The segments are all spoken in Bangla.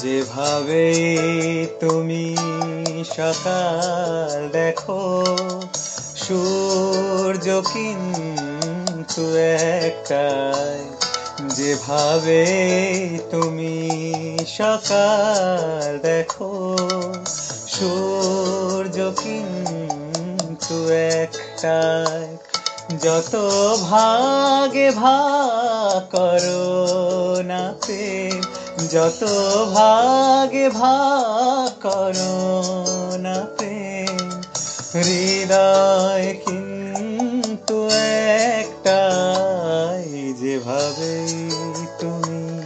যেভাবে তুমি সকাল দেখো, সূর্য কিন্তু একটাই। যেভাবে তুমি সকাল দেখো, সূর্য কিন্তু একটাই। যত ভাগে ভাগ করো না প্রেম, যত ভাগে ভাগ করো না প্রেম, হৃদয় কিন্তু একটাই। যেভাবে তুমি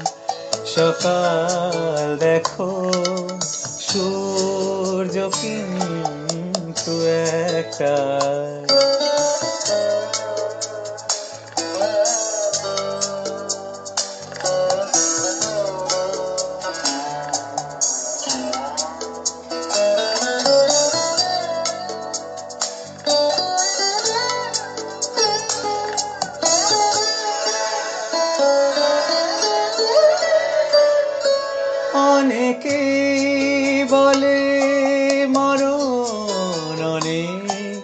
সকাল দেখো, সূর্য কিন্তু একটাই। অনেকে বলে মরণ অনেক,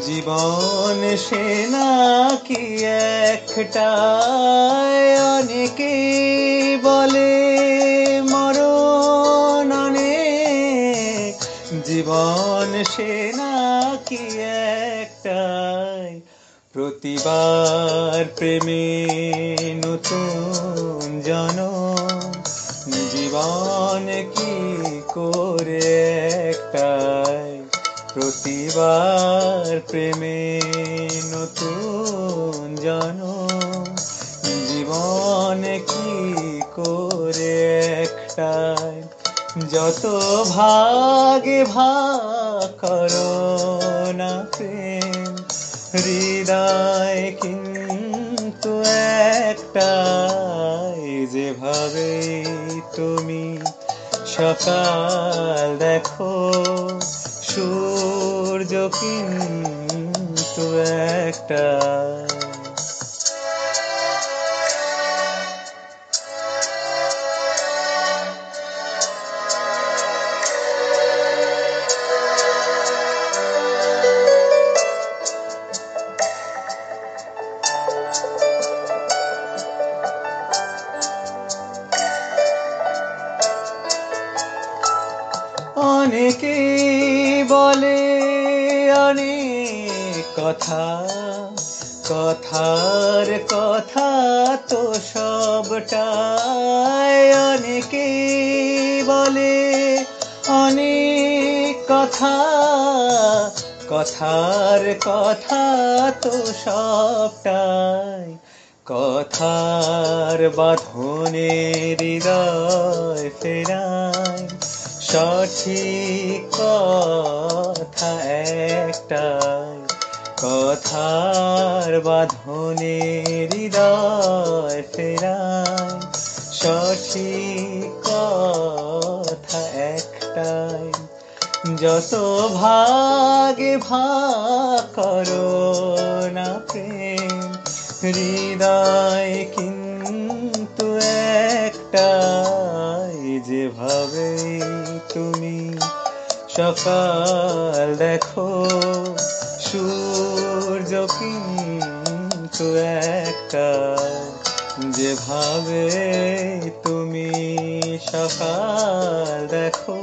জীবন সে নাকি একটাই। অনেকে বলে মরণ অনেক, জীবন সে নাকি একটাই। প্রতিবার প্রেমে নতুন জনম, জীবন কি করে একটাই। প্রতিবার প্রেমে নতুন জনম, জীবন কি করে একটাই। যত ভাগে ভাগ করো না প্রেম, হৃদয় কিন্তু একটাই। যেভাবে তুমি সকাল দেখো, সূর্য কিন্তু একটাই। অনেকে বলে অনেক কথা, কথার কথা তো সবটাই। অনেকে বলে অনেক কথা, কথার কথা তো সবটাই। কথার বাঁধনে হৃদয় ফেরায়, সঠিক কথা একটাই। কথার বাঁধনে হৃদয় ফেরায়, সঠিক কথা একটাই। যত ভাগে ভাগ করো না প্রেম, হৃদয় কিন্তু একটাই। যেভাবে তুমি সকাল দেখো, সূর্য কিন্তু একটাই। যেভাবে তুমি সকাল দেখো,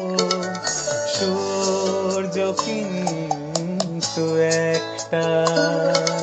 সূর্য কিন্তু একটাই।